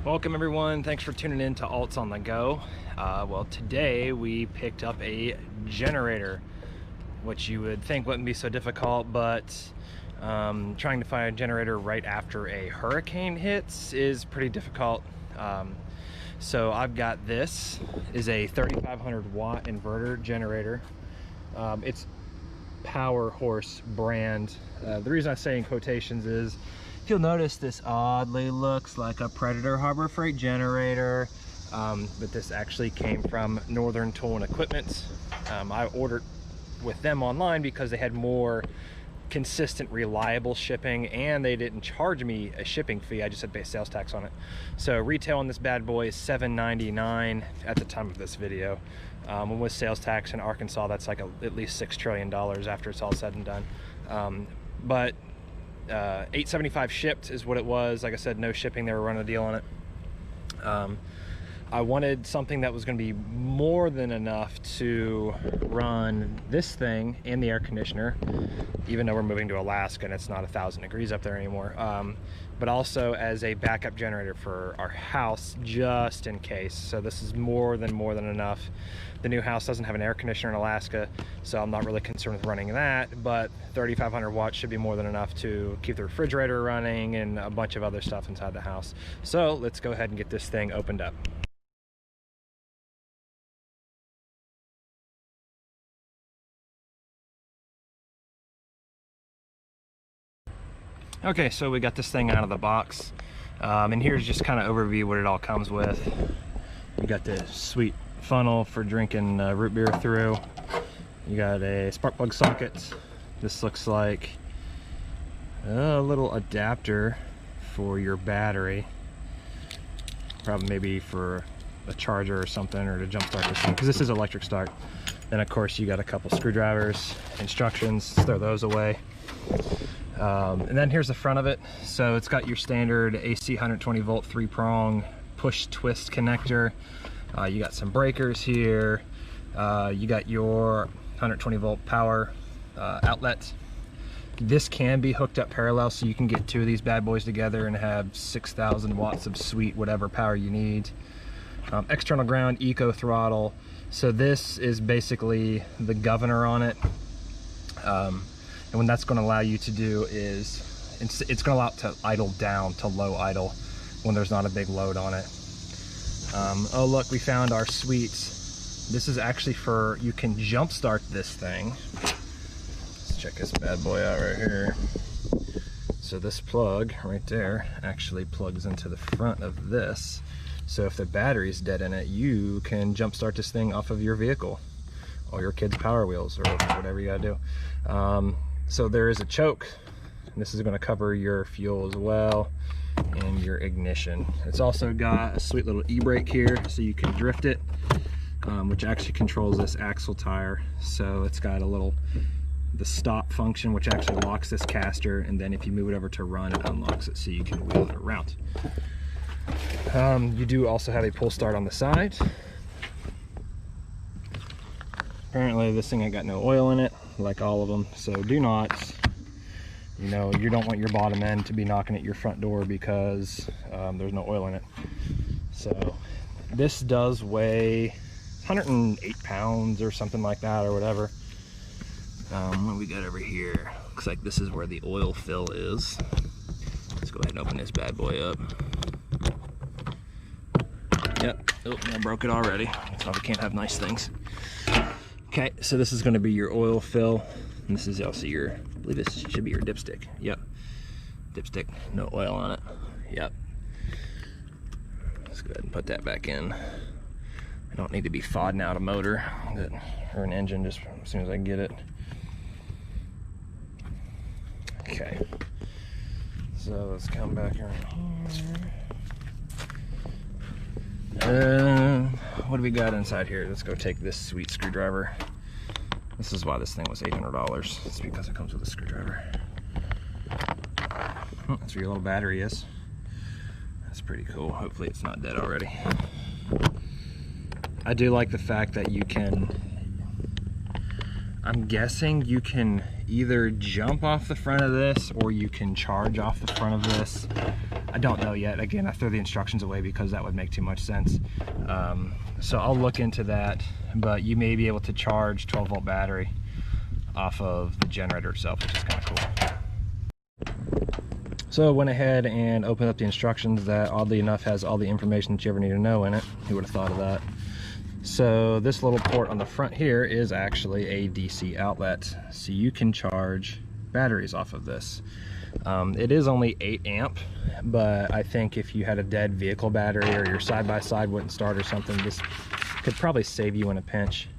Welcome everyone, thanks for tuning in to Alts on the Go. Well, today we picked up a generator, which you would think wouldn't be so difficult, but trying to find a generator right after a hurricane hits is pretty difficult. So I've got this, is a 3500 watt inverter generator. It's Powerhorse brand. The reason I say in quotations is, if you'll notice, this oddly looks like a Predator Harbor Freight generator, but this actually came from Northern Tool and Equipment. I ordered with them online because they had more consistent, reliable shipping, and they didn't charge me a shipping fee. I just had to pay sales tax on it. So retail on this bad boy is $7.99 at the time of this video. And with sales tax in Arkansas, that's like at least $6 trillion after it's all said and done. But $8.75 shipped is what it was. Like I said, no shipping. They were running a deal on it. I wanted something that was going to be more than enough to run this thing and the air conditioner, even though we're moving to Alaska and it's not 1,000 degrees up there anymore, but also as a backup generator for our house, just in case. So this is more than enough. The new house doesn't have an air conditioner in Alaska, so I'm not really concerned with running that, but 3,500 watts should be more than enough to keep the refrigerator running and a bunch of other stuff inside the house. So let's go ahead and get this thing opened up. Okay, so we got this thing out of the box, and here's just kind of overview what it all comes with. We got the sweet funnel for drinking root beer through. You got a spark plug socket. This looks like a little adapter for your battery, probably maybe for a charger or something, or to jump start this thing, because this is electric start. Then of course you got a couple screwdrivers, instructions, throw those away. And then here's the front of it. So it's got your standard AC 120 volt 3-prong push twist connector. You got some breakers here. You got your 120 volt power outlet. This can be hooked up parallel, so you can get two of these bad boys together and have 6,000 watts of sweet whatever power you need. External ground, eco throttle. So this is basically the governor on it. And what that's going to allow you to do is, it's going to allow it to idle down to low idle when there's not a big load on it. Oh look, we found our sweets. This is actually for, you can jump start this thing. Let's check this bad boy out right here. So this plug right there actually plugs into the front of this. So if the battery's dead in it, you can jump start this thing off of your vehicle or your kids' Power Wheels or whatever you gotta do. So there is a choke, and this is going to cover your fuel as well and your ignition. It's also got a sweet little e-brake here, so you can drift it, which actually controls this axle tire. So it's got the stop function, which actually locks this caster, and then if you move it over to run, it unlocks it so you can wheel it around. You do also have a pull start on the side. Apparently this thing ain't got no oil in it, like all of them, so do not, you don't want your bottom end to be knocking at your front door because there's no oil in it. So this does weigh 108 pounds or something like that, or whatever. What we got over here, looks like this is where the oil fill is. Let's go ahead and open this bad boy up. Yep, oh, I broke it already. That's why we can't have nice things. Okay, so this is going to be your oil fill, and this is also your, I believe this should be your dipstick. Yep, dipstick, no oil on it. Yep. Let's go ahead and put that back in. I don't need to be fodding out a motor or an engine just as soon as I get it. Okay, so let's come back around here. What do we got inside here? Let's go take this sweet screwdriver. This is why this thing was $800. It's because it comes with a screwdriver. That's where your little battery is. That's pretty cool. Hopefully it's not dead already. I do like the fact that you can, I'm guessing you can either jump off the front of this or you can charge off the front of this. I don't know yet. Again, I threw the instructions away because that would make too much sense. So I'll look into that, but you may be able to charge 12-volt battery off of the generator itself, which is kind of cool. So I went ahead and opened up the instructions that, oddly enough, has all the information that you ever need to know in it. Who would have thought of that? So this little port on the front here is actually a DC outlet, so you can charge batteries off of this. It is only 8 amp, but I think if you had a dead vehicle battery or your side-by-side wouldn't start or something, this could probably save you in a pinch,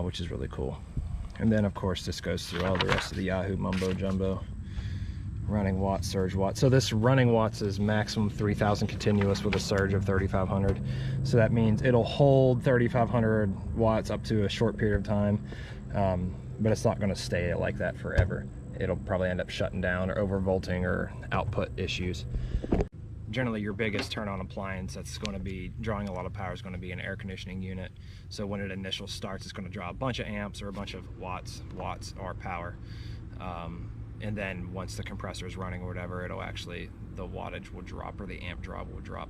which is really cool. And then of course this goes through all the rest of the Yahoo mumbo jumbo. Running watts, surge watts. So this running watts is maximum 3,000 continuous with a surge of 3,500. So that means it'll hold 3,500 watts up to a short period of time, but it's not going to stay like that forever. It'll probably end up shutting down or overvolting or output issues. Generally, your biggest turn-on appliance that's going to be drawing a lot of power is going to be an air conditioning unit. So when it initially starts, it's going to draw a bunch of amps or a bunch of watts or power. And then once the compressor is running or whatever, it'll actually, the wattage will drop or the amp draw will drop.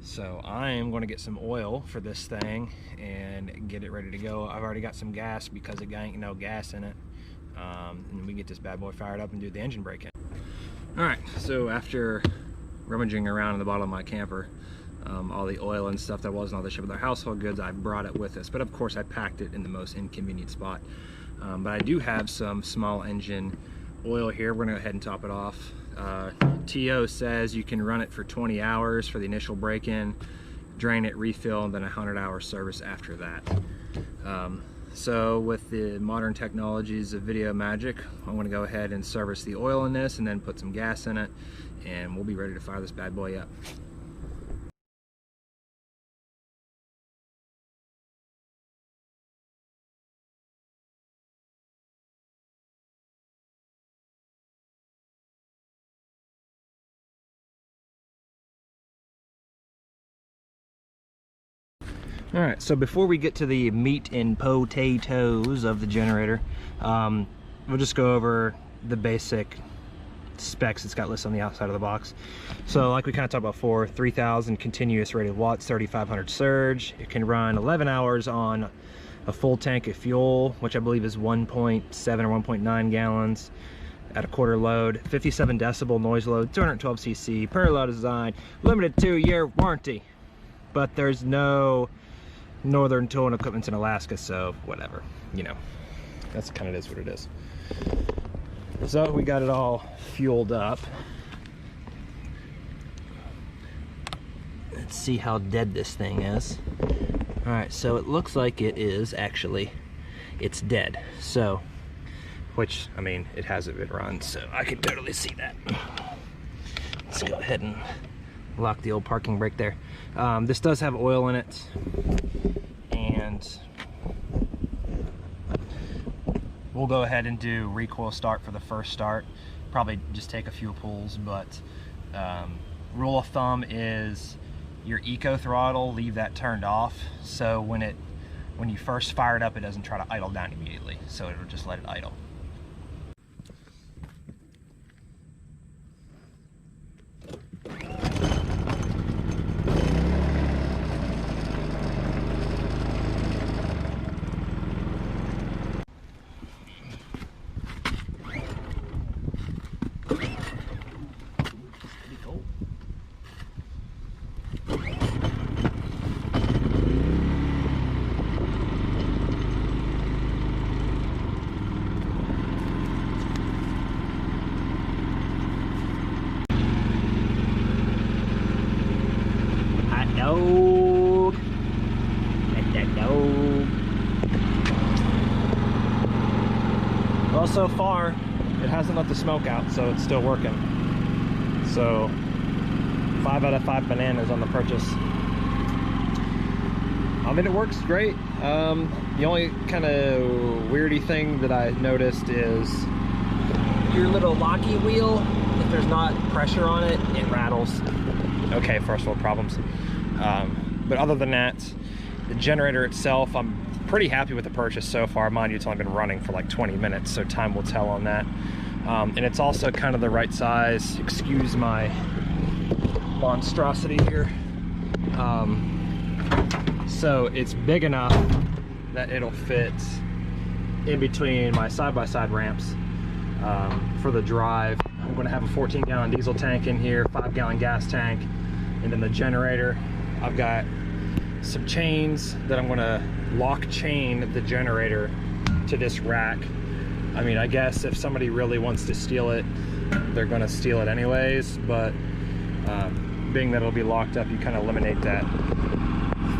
So I'm going to get some oil for this thing and get it ready to go. I've already got some gas because it ain't no gas in it. And we get this bad boy fired up and do the engine brake in. Alright, so after rummaging around in the bottom of my camper, all the oil and stuff that wasn't all the ship with our household goods, I brought it with us. But of course I packed it in the most inconvenient spot. But I do have some small engine oil here. We're gonna go ahead and top it off. TO says you can run it for 20 hours for the initial break-in, drain it, refill, and then a 100-hour service after that. So with the modern technologies of video magic, I'm gonna go ahead and service the oil in this and then put some gas in it, and we'll be ready to fire this bad boy up. Alright, so before we get to the meat and potatoes of the generator, we'll just go over the basic specs it's got listed on the outside of the box. So like we kind of talked about before, 3,000 continuous rated watts, 3,500 surge. It can run 11 hours on a full tank of fuel, which I believe is 1.7 or 1.9 gallons at a quarter load, 57 decibel noise load, 212 cc, per load design, limited 2-year warranty. But there's no northern towing equipment in Alaska, so whatever, you know, that's kind of is what it is. So we got it all fueled up. Let's see how dead this thing is. All right, so it looks like it is actually, it's dead. So, which, I mean, it hasn't been run, so I can totally see that. Let's go ahead and lock the old parking brake there. This does have oil in it, and we'll go ahead and do recoil start for the first start. Probably just take a few pulls, but rule of thumb is your eco throttle, leave that turned off, so when you first fire it up, it doesn't try to idle down immediately, so it'll just let it idle. Well, so far it hasn't let the smoke out, so it's still working. So 5 out of 5 bananas on the purchase. I mean, it works great. The only kind of weirdy thing that I noticed is your little locky wheel, if there's not pressure on it, it rattles. Okay, first world problems. But other than that, the generator itself, I'm pretty happy with the purchase so far. Mind you, it's only been running for like 20 minutes, so time will tell on that. And it's also kind of the right size. Excuse my monstrosity here. So it's big enough that it'll fit in between my side-by-side ramps. For the drive, I'm going to have a 14-gallon diesel tank in here, 5-gallon gas tank, and then the generator. I've got some chains that I'm going to lock chain the generator to this rack. I mean, I guess if somebody really wants to steal it, they're going to steal it anyways, but being that it'll be locked up, you kind of eliminate that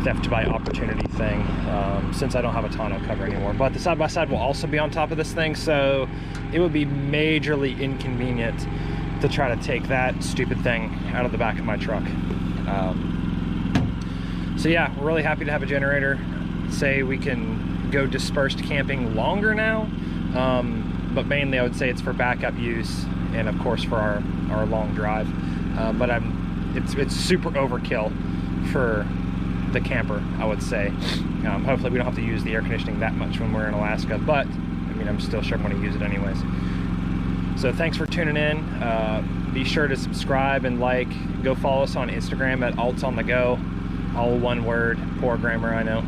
theft by opportunity thing, since I don't have a tonneau cover anymore. But the side-by-side will also be on top of this thing, so it would be majorly inconvenient to try to take that stupid thing out of the back of my truck. So yeah, we're really happy to have a generator. Say we can go dispersed camping longer now, but mainly I would say it's for backup use and of course for our long drive. But it's super overkill for the camper, I would say. Hopefully we don't have to use the air conditioning that much when we're in Alaska, but I mean, I'm still sure I'm going to use it anyways. So thanks for tuning in. Be sure to subscribe and like. Go follow us on Instagram at altsonthego, all one word, poor grammar, I know.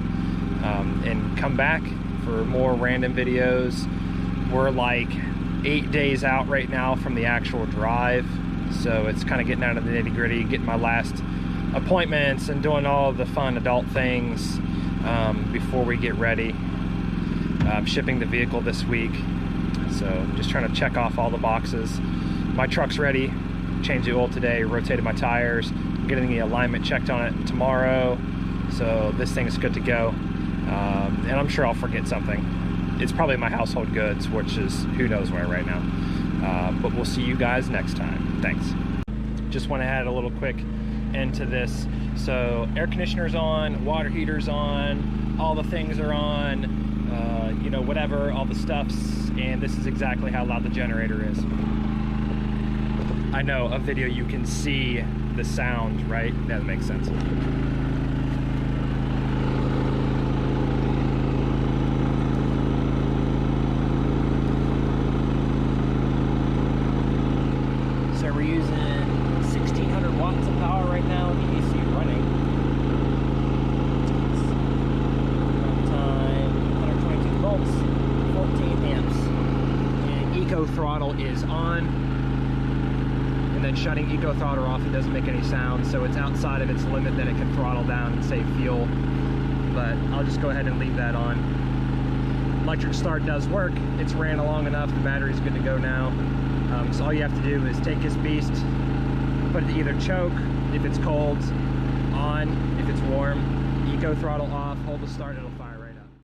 And come back for more random videos. We're like 8 days out right now from the actual drive, so it's kind of getting out of the nitty-gritty, getting my last appointments and doing all of the fun adult things before we get ready. I'm shipping the vehicle this week, so just trying to check off all the boxes. My truck's ready. Changed the oil today, rotated my tires, getting the alignment checked on it tomorrow, so this thing's good to go. And I'm sure I'll forget something. It's probably my household goods, which is who knows where right now. But we'll see you guys next time. Thanks. Just want to add a little quick end to this. So air conditioner's on, water heater's on, all the things are on, you know, whatever, all the stuffs, and this is exactly how loud the generator is. I know, a video you can see the sound, right? That makes sense. So we're using 1600 watts of power right now with the AC running. Runtime 122 volts, 14 amps. And Eco Throttle is on. And then shutting Eco Throttle off, it doesn't make any sound, so it's outside of its limit that it can throttle down and save fuel. But I'll just go ahead and leave that on. Electric start does work. It's ran along enough. The battery's good to go now. So all you have to do is take this beast, put it to either choke if it's cold, on if it's warm, Eco Throttle off, hold the start, it'll fire.